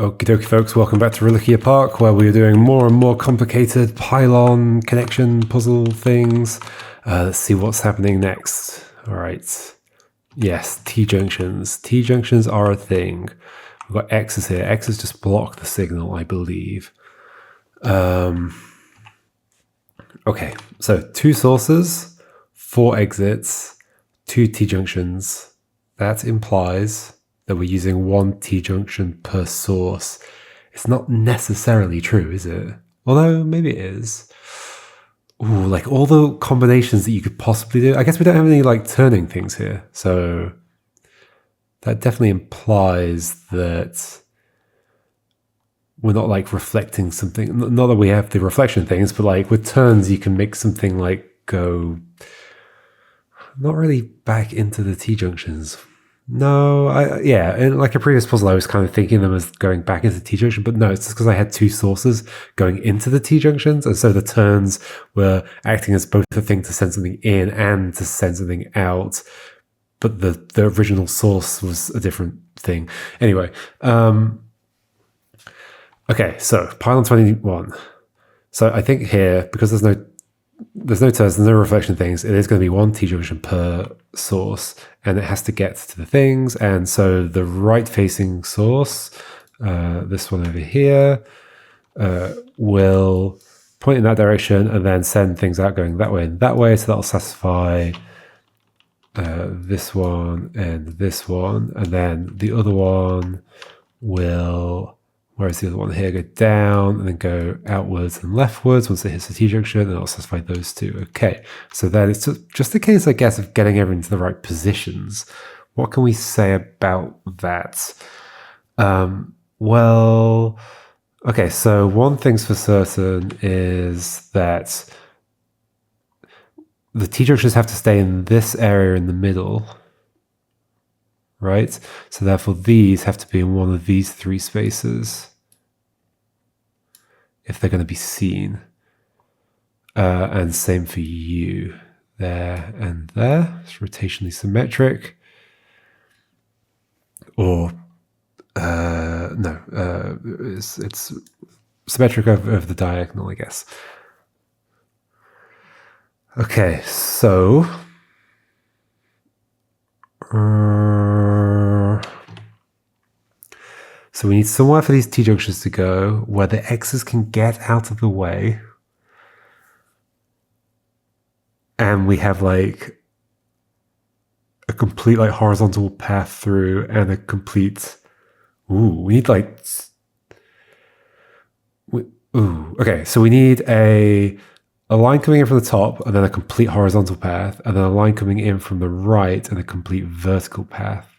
Okie dokie folks, welcome back to Reliquia Park, where we're doing more and more complicated pylon connection puzzle things. Let's see what's happening next. Alright. Yes, T-junctions. T-junctions are a thing. We've got X's here. X's just block the signal, I believe. Okay, so 2 sources, 4 exits, 2 T-junctions. That implies that we're using 1 T-junction per source. It's not necessarily true, is it? Although, maybe it is. Ooh, like all the combinations that you could possibly do. I guess we don't have any like turning things here. So that definitely implies that we're not like reflecting something. Not that we have the reflection things, but like with turns, you can make something like go not really back into the T-junctions. No, yeah, in like a previous puzzle, I was kind of thinking them as going back into the T-junction, but no, it's just because I had 2 sources going into the T-junctions, and so the turns were acting as both a thing to send something in and to send something out, but the original source was a different thing. Anyway, okay, so Pylon 21. So I think here, because there's no turns, there's no reflection things, it is going to be 1 T-junction per source, and it has to get to the things. And so the right-facing source, this one over here, will point in that direction and then send things out going that way and that way. So that'll satisfy this one and this one. And then the other one will... Whereas the other one here, go down and then go outwards and leftwards once it hits the T-junction, and it'll satisfy those 2. Okay, so then it's just a case, I guess, of getting everything to the right positions. What can we say about that? Well, okay, so one thing's for certain is that the T-junctions have to stay in this area in the middle, right? So therefore these have to be in one of these 3 spaces if they're going to be seen. And same for you, there and there. It's rotationally symmetric. Or, no, it's symmetric of the diagonal, I guess. Okay, so... So we need somewhere for these T-junctions to go where the X's can get out of the way. And we have like a complete like horizontal path through and a complete... Ooh, we need like... Okay, so we need a line coming in from the top and then a complete horizontal path, and then a line coming in from the right and a complete vertical path.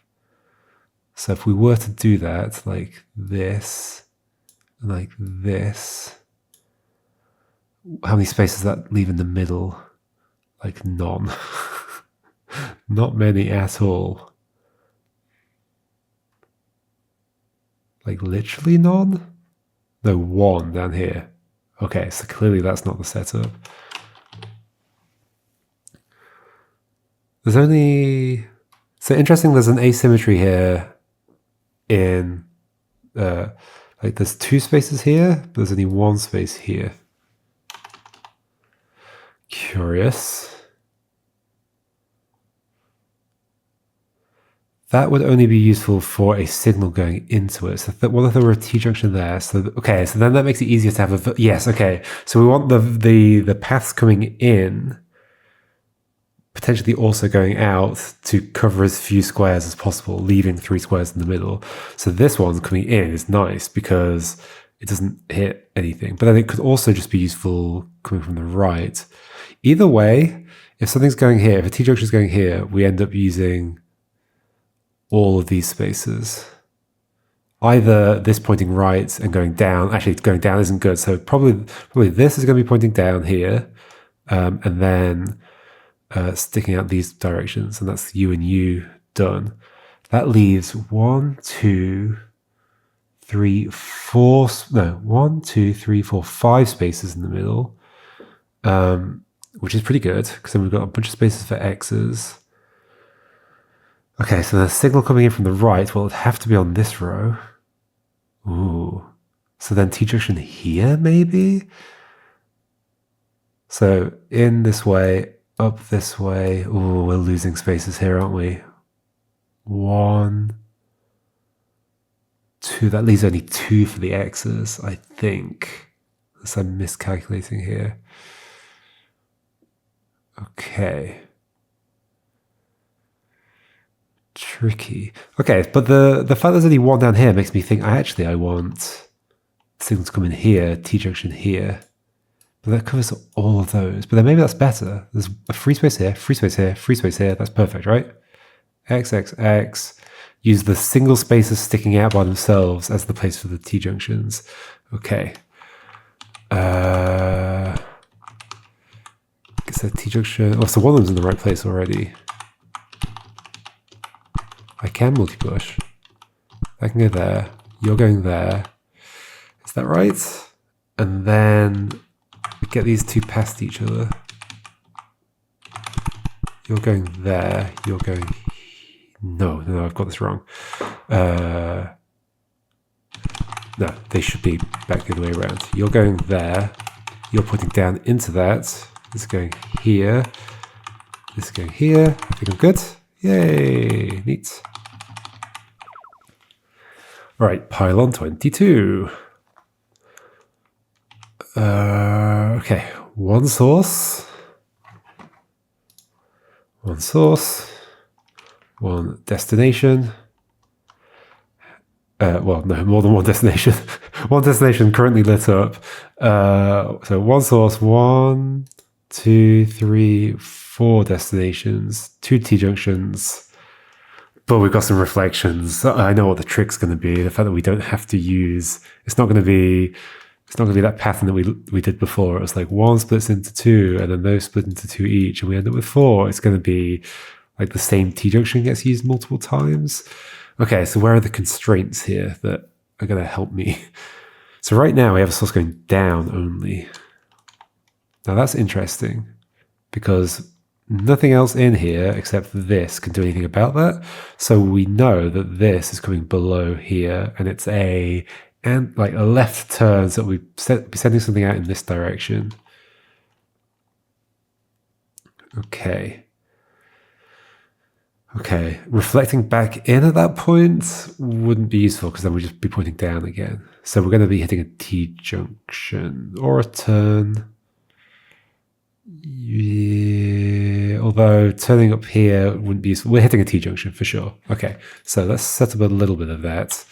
So if we were to do that, like this, and like this, how many spaces does that leave in the middle? Like none. Not many at all. Like literally none? No, 1 down here. Okay, so clearly that's not the setup. There's only... So interesting, there's an asymmetry here in... like there's 2 spaces here, but there's only 1 space here. Curious. That would only be useful for a signal going into it. So what if there were a T-junction there? So okay, so then that makes it easier to have a... Yes, okay. So we want the paths coming in potentially also going out to cover as few squares as possible, leaving 3 squares in the middle. So this one coming in is nice because it doesn't hit anything. But then it could also just be useful coming from the right. Either way, if something's going here, if a T-junction is going here, we end up using all of these spaces. Either this pointing right and going down. Actually, going down isn't good. So probably this is going to be pointing down here, and then sticking out these directions, and that's U and U done. That leaves 1, 2, 3, 4. No, 1, 2, 3, 4, 5 spaces in the middle, which is pretty good because then we've got a bunch of spaces for X's. Okay, so the signal coming in from the right, well, it'd have to be on this row. Ooh. So then T-junction here, maybe? So in this way, up this way. Oh, we're losing spaces here, aren't we? 1, 2. That leaves only 2 for the X's, I think. Unless I'm miscalculating here. Okay. Tricky. Okay, but the fact there's only 1 down here makes me think I want signal to come in here, T-junction here. But that covers all of those. But then maybe that's better. There's a free space here, free space here, free space here. That's perfect, right? X, X, X. Use the single spaces sticking out by themselves as the place for the T-junctions. Okay. Guess that T-junction... Oh, so one of them's in the right place already. I can multi-push. I can go there. You're going there. Is that right? And then we get these 2 past each other. You're going there. You're going... No, I've got this wrong. No, they should be back the other way around. You're going there. You're pointing down into that. This is going here. This is going here. I think I'm good. Yay, neat. Right, Pylon 22. Okay, one source, one destination. Well, no, more than one destination. One destination currently lit up. So one source, 1, 2, 3, 4 destinations, 2 T-junctions. But we've got some reflections. I know what the trick's going to be. The fact that we don't have to use... It's not going to be that pattern that we did before. It was like 1 splits into 2, and then those split into 2 each, and we end up with 4. It's going to be like the same T-junction gets used multiple times. Okay, so where are the constraints here that are going to help me? So right now we have a source going down only. Now that's interesting because nothing else in here except this can do anything about that. So we know that this is coming below here, and it's like a left turn, so we'll be sending something out in this direction. Okay. Okay, reflecting back in at that point wouldn't be useful because then we'd just be pointing down again. So we're going to be hitting a T-junction or a turn. Yeah, although turning up here wouldn't be useful. We're hitting a T-junction for sure. Okay, so let's set up a little bit of that.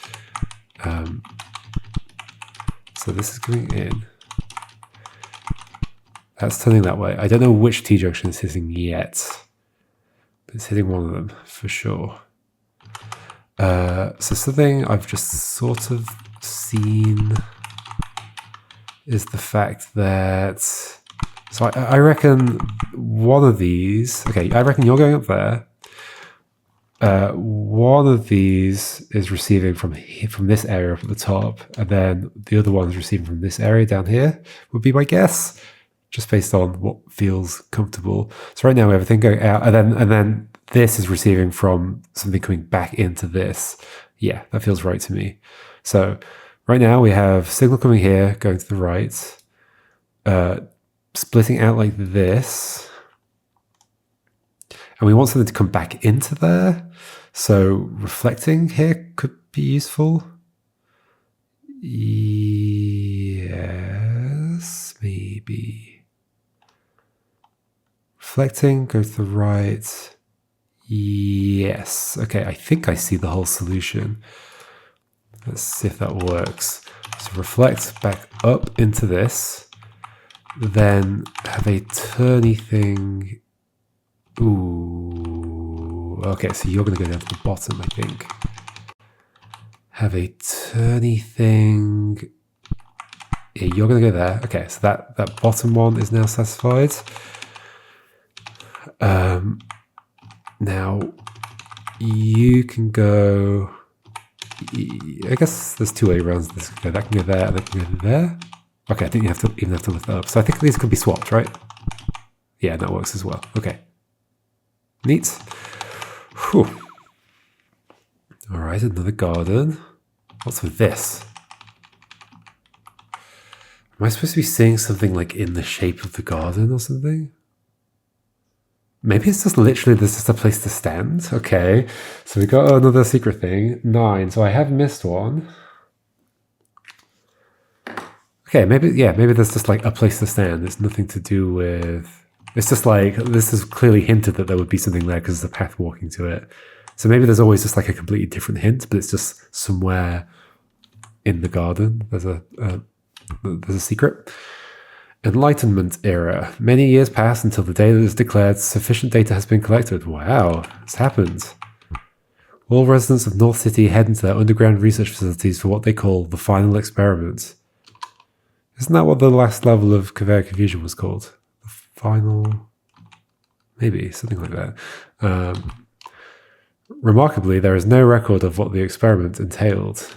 So this is going in. That's turning that way. I don't know which T-junction is hitting yet. But it's hitting one of them for sure. So something I've just sort of seen is the fact that... So I reckon one of these... Okay, I reckon you're going up there. One of these is receiving from this area up at the top, and then the other one is receiving from this area down here, would be my guess, just based on what feels comfortable. So right now we have everything going out, and then this is receiving from something coming back into this. Yeah, that feels right to me. So right now we have signal coming here, going to the right, splitting out like this. And we want something to come back into there. So reflecting here could be useful. Yes, maybe. Reflecting, go to the right. Yes. Okay, I think I see the whole solution. Let's see if that works. So reflect back up into this. Then have a turny thing. Ooh, okay, so you're going to go down to the bottom, I think. Have a turny thing. Yeah, you're going to go there. Okay, so that bottom one is now satisfied. Now, you can go... I guess there's 2 way around this. Okay, that can go there, and that can go there. Okay, I think you even have to lift that up. So I think these could be swapped, right? Yeah, that works as well. Okay. Neat. Whew. All right, another garden. What's with this? Am I supposed to be seeing something like in the shape of the garden or something? Maybe it's just literally there's just a place to stand. Okay, so we got another secret thing. 9. So I have missed one. Okay, maybe there's just like a place to stand. It's nothing to do with. It's just like this is clearly hinted that there would be something there because there's a path walking to it. So maybe there's always just like a completely different hint, but it's just somewhere in the garden. There's a secret. Enlightenment era. Many years pass until the day that is declared sufficient data has been collected. Wow, it's happened. All residents of North City head into their underground research facilities for what they call the final experiment. Isn't that what the last level of Conveyor Confusion was called? The final... Maybe, something like that. Remarkably, there is no record of what the experiment entailed.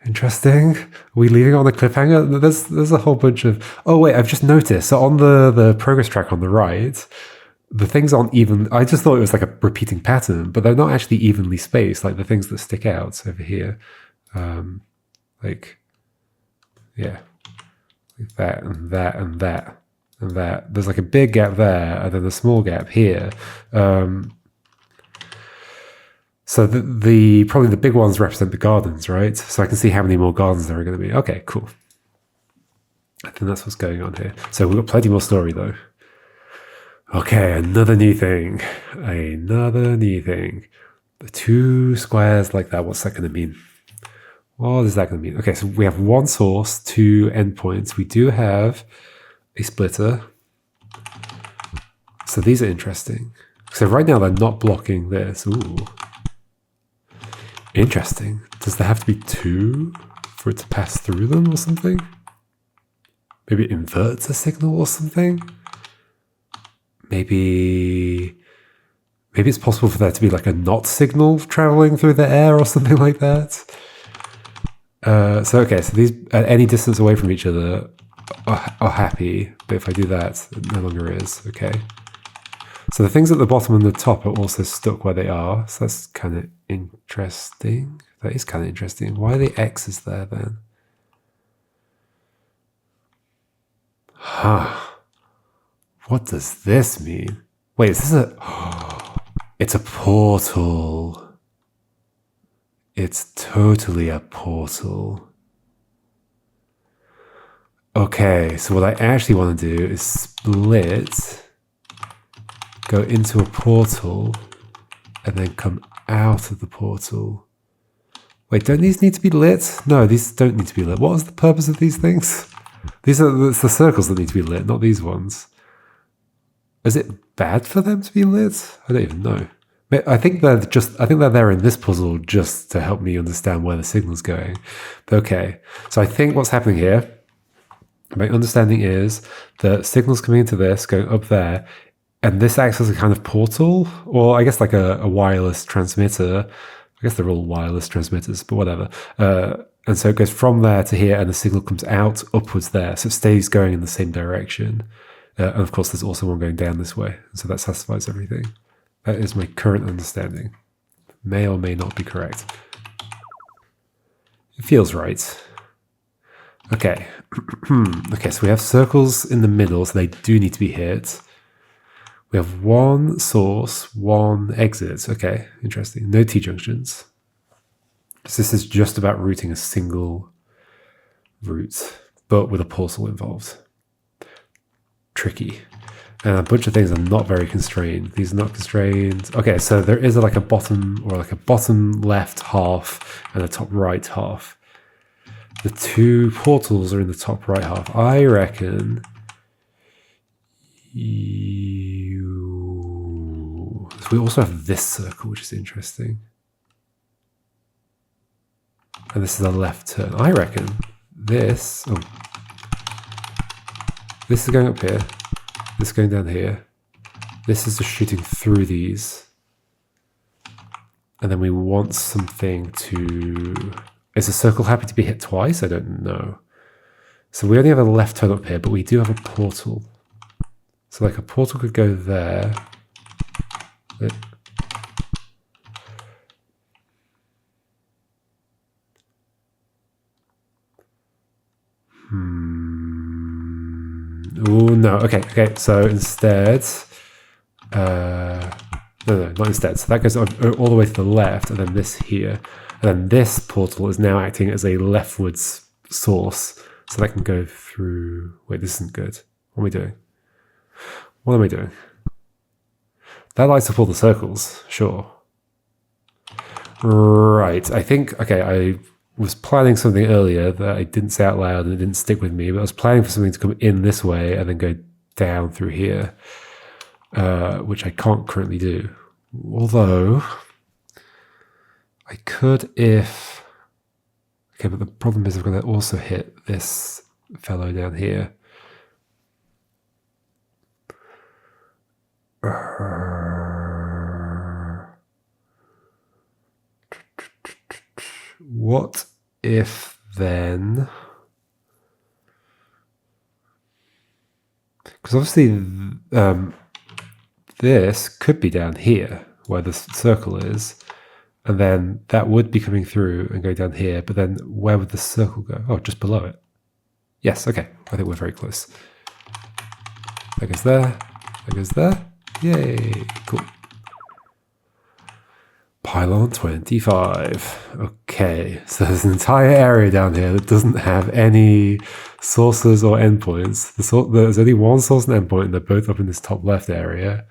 Interesting. Are we leaving on a cliffhanger? There's a whole bunch of... Oh, wait, I've just noticed. So on the progress track on the right, the things aren't even... I just thought it was like a repeating pattern, but they're not actually evenly spaced, like the things that stick out over here. Like that and that and that and that. There's like a big gap there and then a small gap here. So probably the big ones represent the gardens, right? So I can see how many more gardens there are going to be. Okay, cool. I think that's what's going on here. So we've got plenty more story though. Okay, another new thing. Another new thing. The 2 squares like that, what's that going to mean? What is that going to mean? Okay, so we have 1 source, 2 endpoints. We do have a splitter. So these are interesting. So right now they're not blocking this. Ooh. Interesting. Does there have to be 2 for it to pass through them or something? Maybe it inverts a signal or something? Maybe it's possible for there to be like a not signal traveling through the air or something like that. So these at any distance away from each other are happy, but if I do that, it no longer is. Okay. So the things at the bottom and the top are also stuck where they are. So that's kind of interesting. That is kind of interesting. Why are the X's there then? Huh. What does this mean? Wait, is this a... It's a portal. It's totally a portal. Okay, so what I actually want to do is split, go into a portal, and then come out of the portal. Wait, don't these need to be lit? No, these don't need to be lit. What is the purpose of these things? It's the circles that need to be lit, not these ones. Is it bad for them to be lit? I don't even know. I think they're there in this puzzle just to help me understand where the signal's going. But okay, so I think what's happening here, my understanding is that signal's coming into this, going up there, and this acts as a kind of portal, or I guess like a wireless transmitter. I guess they're all wireless transmitters, but whatever. And so it goes from there to here, and the signal comes out upwards there, so it stays going in the same direction. And of course, there's also one going down this way, so that satisfies everything. That is my current understanding. May or may not be correct. It feels right. Okay. Okay, so we have circles in the middle, so they do need to be hit. We have 1 source, 1 exit. Okay, interesting. No T-junctions. So this is just about routing a single route, but with a portal involved. Tricky. And a bunch of things are not very constrained. These are not constrained. Okay, so there is like a bottom left half and a top right half. The 2 portals are in the top right half. I reckon so we also have this circle, which is interesting. And this is a left turn. I reckon this is going up here. This is going down here. This is just shooting through these. And then we want something to... Is a circle happy to be hit twice? I don't know. So we only have a left turn up here, but we do have a portal. So like a portal could go there. Oh no. Okay. So instead, no, not instead. So that goes all the way to the left, and then this here, and then this portal is now acting as a leftwards source, so that can go through. Wait, this isn't good. What am I doing? What am I doing? That lights up all the circles. Sure. Right. I think. Okay. I was planning something earlier that I didn't say out loud and it didn't stick with me, but I was planning for something to come in this way and then go down through here, which I can't currently do. Although, I could if... Okay, but the problem is I've got to also hit this fellow down here. What if then... Because obviously this could be down here where the circle is, and then that would be coming through and go down here, but then where would the circle go? Oh, just below it. Yes, okay. I think we're very close. That goes there. That goes there. Yay. Cool. Pylon 25. Okay, so there's an entire area down here that doesn't have any sources or endpoints. There's only one source and endpoint, and they're both up in this top left area.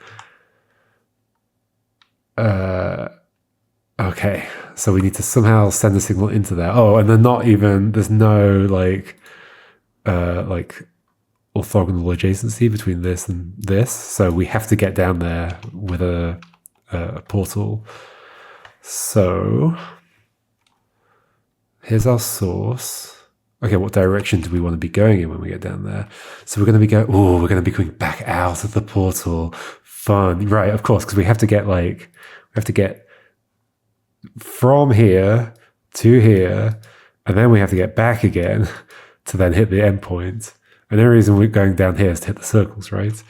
Okay, so we need to somehow send a signal into there. Oh, and they're not even, there's no like orthogonal adjacency between this and this. So we have to get down there with a portal. So here's our source. Okay, what direction do we want to be going in when we get down there? So we're going to be we're going to be going back out of the portal. Fun. Right, of course, because we have to get from here to here, and then we have to get back again to then hit the endpoint. And the reason we're going down here is to hit the circles, right?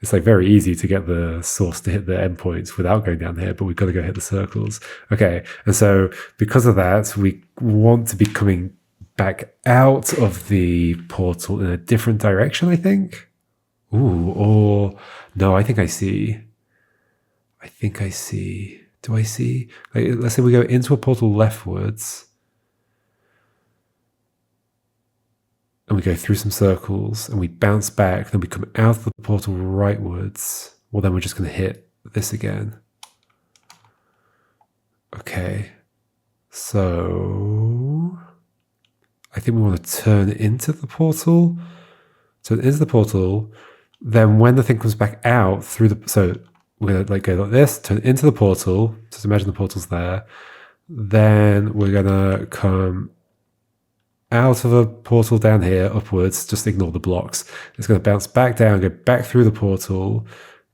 It's like very easy to get the source to hit the endpoints without going down here, but we've got to go hit the circles. Okay, and so because of that, we want to be coming back out of the portal in a different direction, I think. Ooh, or no, I think I see. Do I see? Like, let's say we go into a portal leftwards, and we go through some circles, and we bounce back, then we come out of the portal rightwards. Well, then we're just going to hit this again. Okay. So I think we want to turn into the portal. Then when the thing comes back out through the... So we're going to go like this, turn into the portal. Just imagine the portal's there. Then we're going to come out of a portal down here, upwards. Just ignore the blocks. It's going to bounce back down, go back through the portal,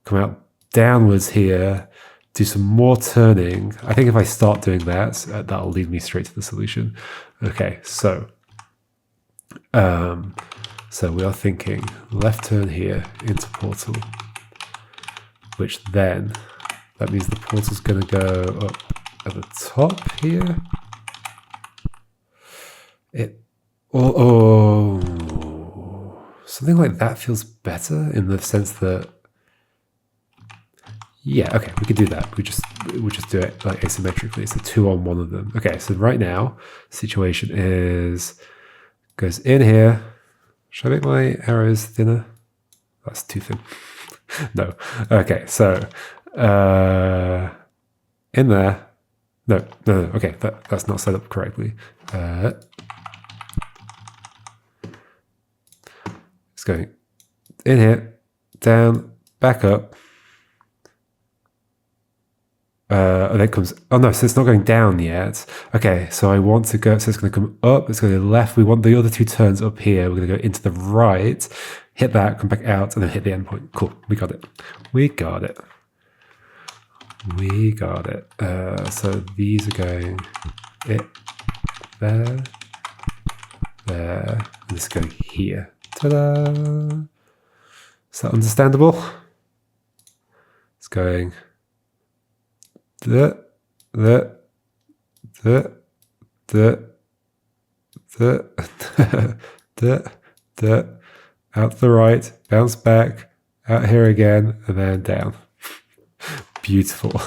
come out downwards here, do some more turning. I think if I start doing that, that'll lead me straight to the solution. Okay, so we are thinking left turn here into portal, which then, that means the portal's going to go up at the top here. Something like that feels better in the sense that, yeah, okay, we could do that. We just do it like asymmetrically. It's a 2 on one of them. Okay, so right now, situation is goes in here. Should I make my arrows thinner? That's too thin. No. Okay, so in there. No. Okay, that's not set up correctly. It's going in here, down, back up. And then it comes, oh no, so it's not going down yet. Okay, so I want to go, so it's going to come up, it's going to go left. We want the other 2 turns up here. We're going to go into the right, hit that, come back out, and then hit the endpoint. Cool, we got it. So these are going there, and this is going here. Ta-da! Is that understandable? It's going there. out to the right, bounce back, out here again, and then down. Beautiful.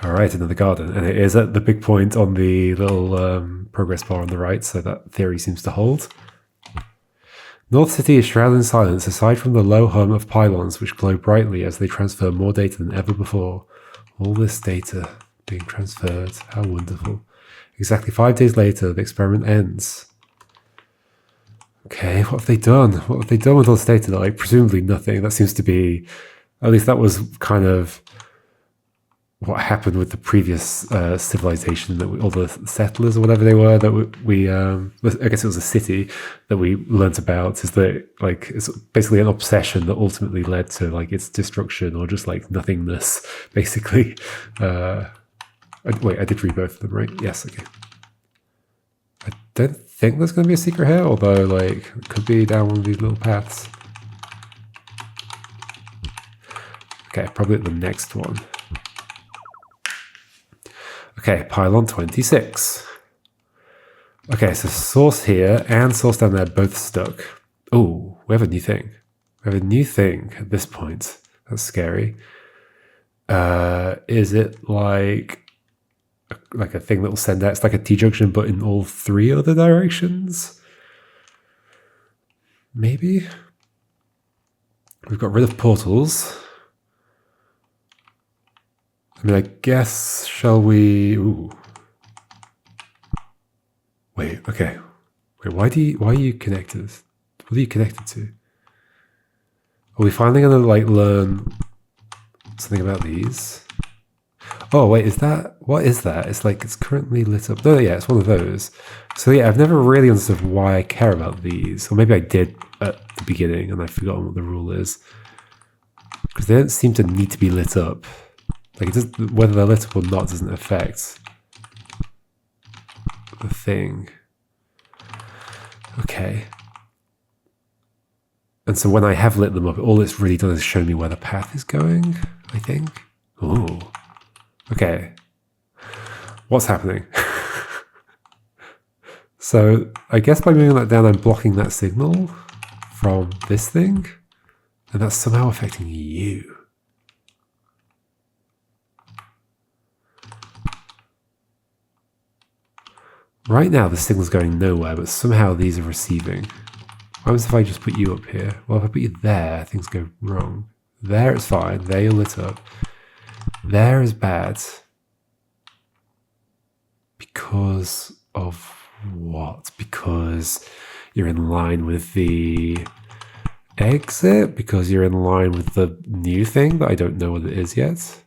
All right, another garden. And it is at the big point on the little progress bar on the right, so that theory seems to hold. North City is shrouded in silence, aside from the low hum of pylons which glow brightly as they transfer more data than ever before. All this data being transferred. How wonderful. Exactly 5 days later, the experiment ends. Okay, what have they done? What have they done with all this data? Like, presumably nothing. That seems to be... At least that was kind of what happened with the previous civilization, that all the settlers or whatever they were, that we I guess it was a city that we learnt about, is that like it's basically an obsession that ultimately led to like its destruction or just like nothingness, basically. Wait, I did read both of them, right? Yes, okay. I don't think there's going to be a secret here, although like it could be down one of these little paths. Okay, probably at the next one. Okay, Pylon 26. Okay, so source here and source down there both stuck. Oh, we have a new thing. We have a new thing at this point. That's scary. Is it like a thing that will send out? It's like a T-junction, but in all 3 other directions? Maybe? We've got rid of portals. I mean, I guess, shall we... Ooh. Wait, okay. Wait, why are you connected? What are you connected to? Are we finally going to, like, learn something about these? Oh, wait, what is that? It's like, it's currently lit up. No, yeah, it's one of those. So, yeah, I've never really understood why I care about these. Or maybe I did at the beginning and I've forgotten what the rule is. Because they don't seem to need to be lit up. Like, whether they're lit up or not doesn't affect the thing. Okay. And so when I have lit them up, all it's really done is show me where the path is going, I think. Oh. Okay. What's happening? So I guess by moving that down, I'm blocking that signal from this thing. And that's somehow affecting you. Right now, the signal's going nowhere, but somehow these are receiving. What happens if I just put you up here? Well, if I put you there, things go wrong. There it's fine. There you're lit up. There is bad. Because of what? Because you're in line with the exit? Because you're in line with the new thing that I don't know what it is yet?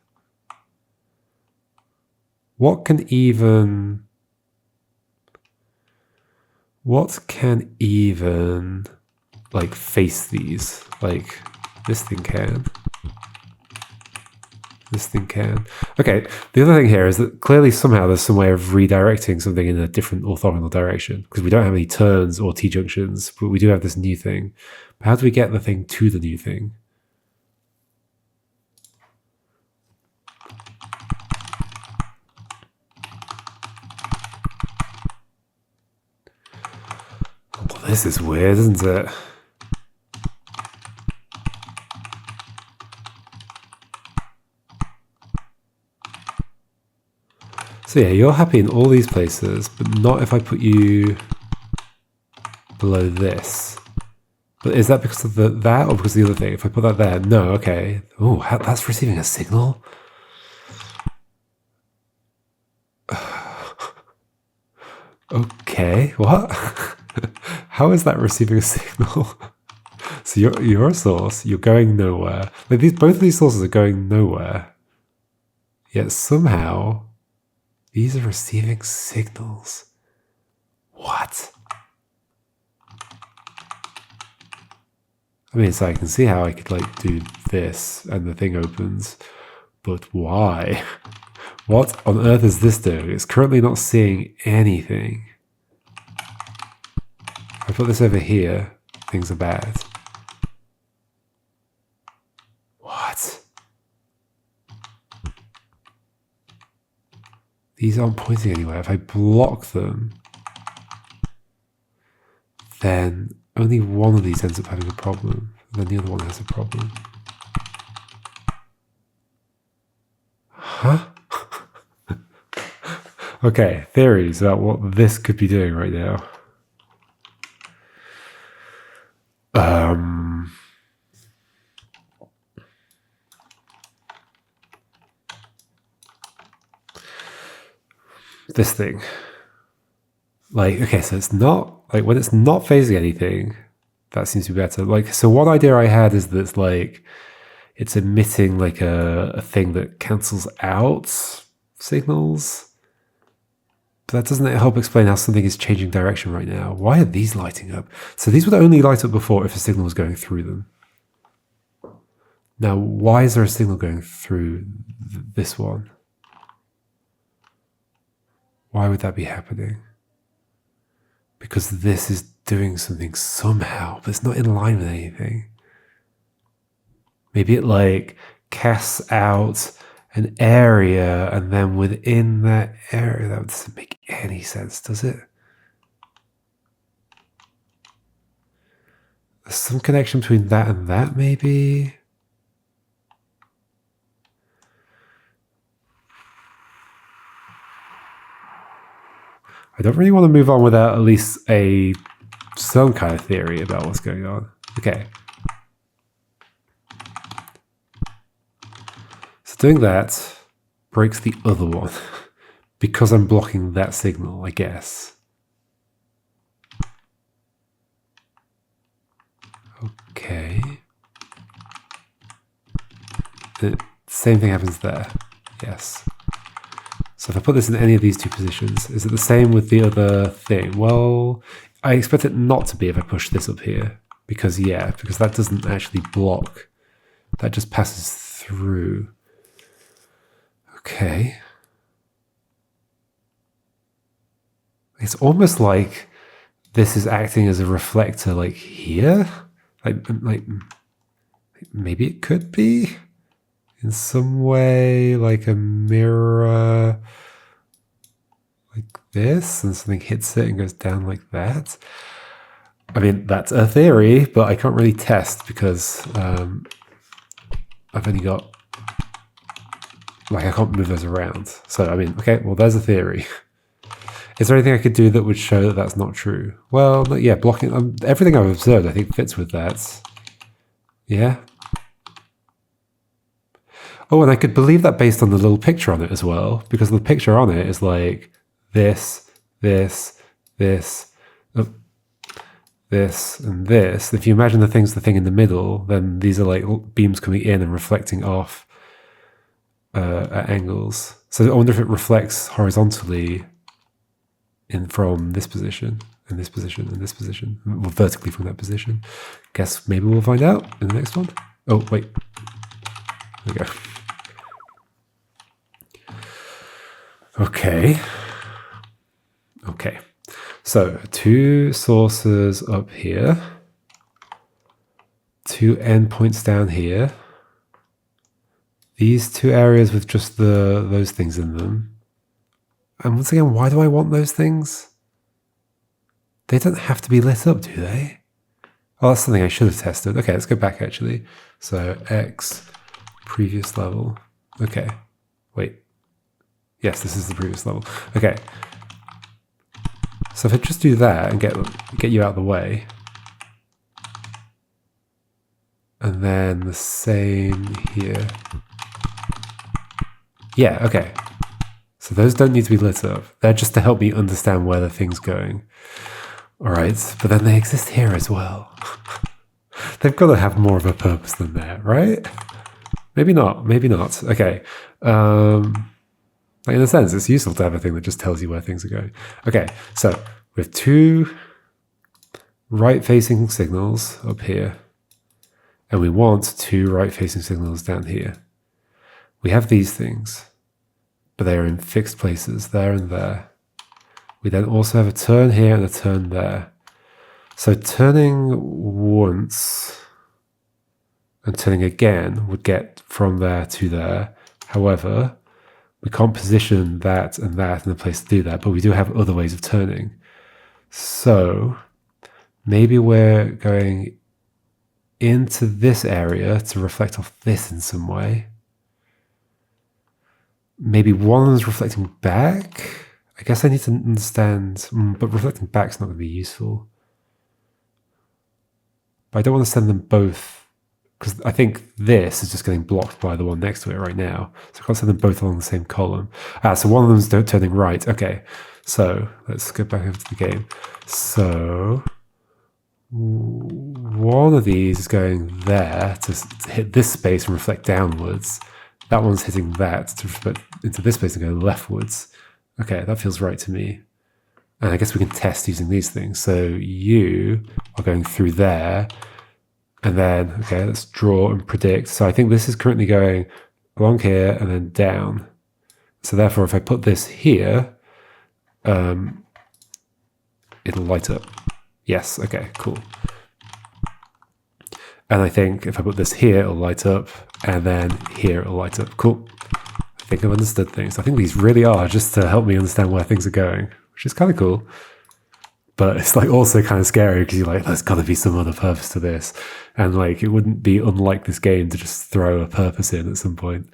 What can even like face these? Like this thing can. This thing can. Okay, the other thing here is that clearly somehow there's some way of redirecting something in a different orthogonal direction, because we don't have any turns or T-junctions, but we do have this new thing. But how do we get the thing to the new thing? Well, this is weird, isn't it? So yeah, you're happy in all these places, but not if I put you below this. But is that because of that or because of the other thing? If I put that there, no, okay. Oh, that's receiving a signal? Okay, what? How is that receiving a signal? So you're a source, you're going nowhere. Like both of these sources are going nowhere. Yet somehow these are receiving signals. What? I mean, so I can see how I could like do this and the thing opens, but why? What on earth is this doing? It's currently not seeing anything. I put this over here, things are bad. What? these aren't pointing anywhere. If I block them, then only one of these ends up having a problem, and then the other one has a problem. Huh? Okay, theories about what this could be doing right now. This thing. Like, okay, so it's not, like, when it's not phasing anything, that seems to be better. Like, so one idea I had is that it's like, it's emitting like a thing that cancels out signals. But that doesn't help explain how something is changing direction right now. Why are these lighting up? So these would only light up before if a signal was going through them. Now, why is there a signal going through this one? Why would that be happening? Because this is doing something somehow, but it's not in line with anything. Maybe it like casts out an area, and then within that area, that doesn't make any sense, does it? There's some connection between that and that, maybe? I don't really want to move on without at least some kind of theory about what's going on. Okay. So doing that breaks the other one because I'm blocking that signal, I guess. Okay. The same thing happens there. Yes. So if I put this in any of these two positions, is it the same with the other thing? Well, I expect it not to be if I push this up here. Because that doesn't actually block. That just passes through. Okay. It's almost like this is acting as a reflector like here. Like maybe it could be in some way like a mirror like this, and something hits it and goes down like that. I mean, that's a theory, but I can't really test because I've only got, like, I can't move those around. So, I mean, okay, well, there's a theory. Is there anything I could do that would show that that's not true? Well, yeah, blocking, everything I've observed, I think, fits with that. Yeah. Oh, and I could believe that based on the little picture on it as well, because the picture on it is like this, this, this, this, and this. If you imagine the thing in the middle, then these are like beams coming in and reflecting off at angles. So I wonder if it reflects horizontally from this position, and this position, and this position, or vertically from that position. Guess maybe we'll find out in the next one. Oh, wait. There we go. Okay. Okay. So, two sources up here. Two endpoints down here. These two areas with just those things in them. And once again, why do I want those things? They don't have to be lit up, do they? Oh, that's something I should have tested. Okay, let's go back actually. So X, previous level. Okay, wait. Yes, this is the previous level. Okay. So if I just do that and get you out of the way. And then the same here. Yeah, okay. So those don't need to be lit up. They're just to help me understand where the thing's going. All right, but then they exist here as well. They've got to have more of a purpose than that, right? Maybe not, maybe not. Okay. Like in a sense, it's useful to have a thing that just tells you where things are going. Okay, so with two right-facing signals up here, and we want two right-facing signals down here. We have these things, but they are in fixed places, there and there. We then also have a turn here and a turn there. So turning once and turning again would get from there to there. However, We can't position that and that in a place to do that, but we do have other ways of turning. So maybe we're going into this area to reflect off this in some way. Maybe one of them is reflecting back. I guess I need to understand, but reflecting back is not going to be useful. But I don't want to send them both, because I think this is just getting blocked by the one next to it right now. So I can't send them both along the same column. So one of them is turning right. Okay, so let's go back over to the game. So one of these is going there to hit this space and reflect downwards. That one's hitting that to reflect into this space and go leftwards. Okay, that feels right to me. And I guess we can test using these things. So you are going through there. And then, okay, let's draw and predict. So I think this is currently going along here and then down. So therefore, if I put this here, it'll light up. Yes, okay, cool. And I think if I put this here, it'll light up. And then here, it'll light up. Cool. I think I've understood things. I think these really are just to help me understand where things are going, which is kind of cool. But it's like also kind of scary because you're like, there's got to be some other purpose to this. And like, it wouldn't be unlike this game to just throw a purpose in at some point.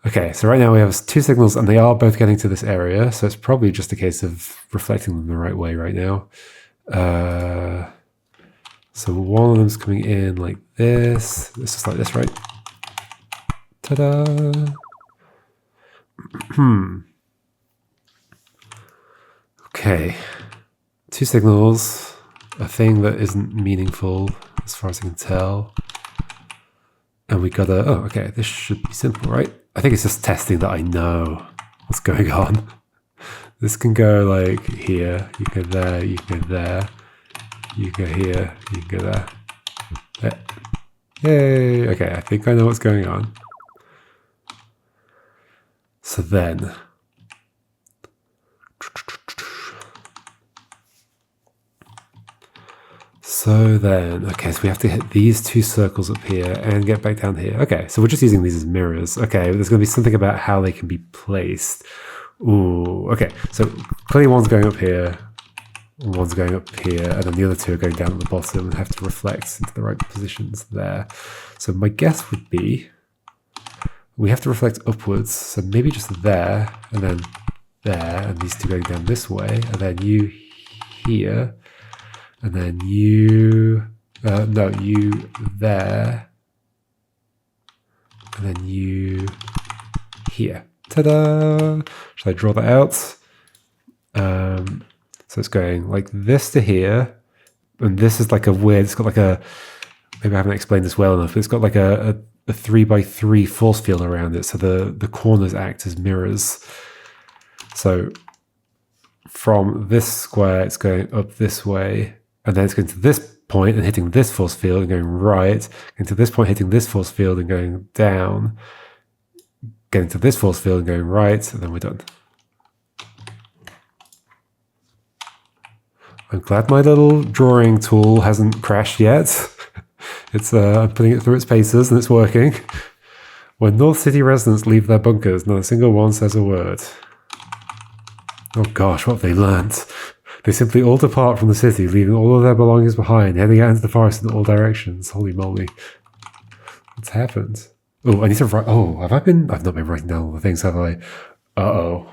Okay, so right now we have two signals and they are both getting to this area. So it's probably just a case of reflecting them the right way right now. So one of them's coming in like this. It's just like this, right? Ta-da! Okay. Two signals. A thing that isn't meaningful as far as I can tell. And we gotta... Oh, okay. This should be simple, right? I think it's just testing that I know what's going on. This can go like here. You can go there. You can go there. You can go here. You can go there. There. Yay! Okay, I think I know what's going on. So then... okay, so we have to hit these two circles up here and get back down here. Okay, so we're just using these as mirrors. Okay, there's going to be something about how they can be placed. Ooh, okay, so clearly one's going up here, one's going up here, and then the other two are going down at the bottom and have to reflect into the right positions there. So my guess would be we have to reflect upwards, so maybe just there, and then there, and these two going down this way, and then you here, and then you, no, you there, and then you here. Ta-da! Should I draw that out? So it's going like this to here, and this is like a weird, it's got like a, maybe I haven't explained this well enough, but it's got like a 3x3 force field around it, so the corners act as mirrors. So from this square, it's going up this way, and then it's going to this point and hitting this force field and going right, getting to this point, hitting this force field and going down, getting to this force field and going right, and then we're done. I'm glad my little drawing tool hasn't crashed yet. It's I'm putting it through its paces and it's working. When North City residents leave their bunkers, not a single one says a word. Oh gosh, what have they learnt? They simply all depart from the city, leaving all of their belongings behind, heading out into the forest in all directions. Holy moly. What's happened? Oh, I need to write... Oh, have I been... I've not been writing down all the things, have I? Uh-oh.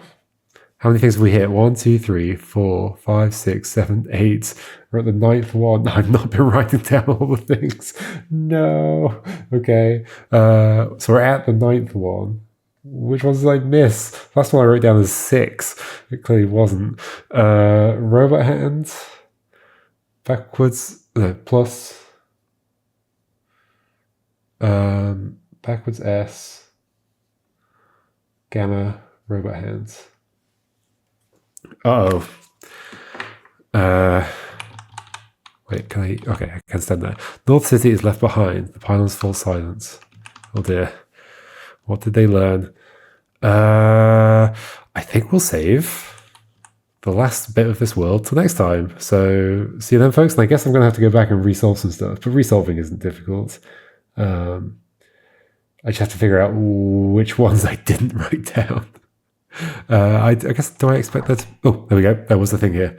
How many things have we hit? 1, 2, 3, 4, 5, 6, 7, 8. We're at the 9th one. I've not been writing down all the things. No. Okay. So we're at the 9th one. Which ones did I miss? Last one I wrote down is 6. It clearly wasn't. Robot hand. Backwards. No, plus. Backwards S. Gamma. Robot hands. Uh-oh. Wait, can I... Okay, I can stand there. North City is left behind. The pylons fall silence. Oh dear. What did they learn? I think we'll save the last bit of this world till next time. So, see you then, folks. And I guess I'm going to have to go back and resolve some stuff. But resolving isn't difficult. I just have to figure out which ones I didn't write down. I guess, do I expect that? Oh, there we go. That was the thing here.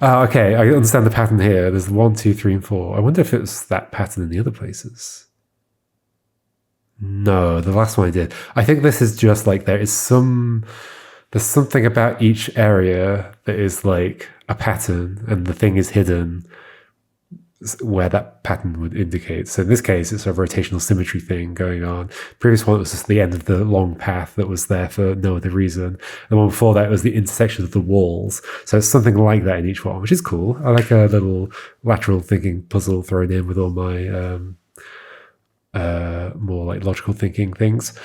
Okay, I understand the pattern here. There's 1, 2, 3, and 4. I wonder if it was that pattern in the other places. No, the last one I did. I think this is just like there's something about each area that is like a pattern, and the thing is hidden where that pattern would indicate. So in this case, it's a rotational symmetry thing going on. Previous one, it was just the end of the long path that was there for no other reason. The one before that was the intersection of the walls. So it's something like that in each one, which is cool. I like a little lateral thinking puzzle thrown in with all my more like logical thinking things.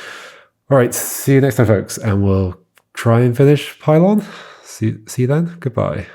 All right, see you next time, folks, and we'll try and finish Pylon. See you then. Goodbye.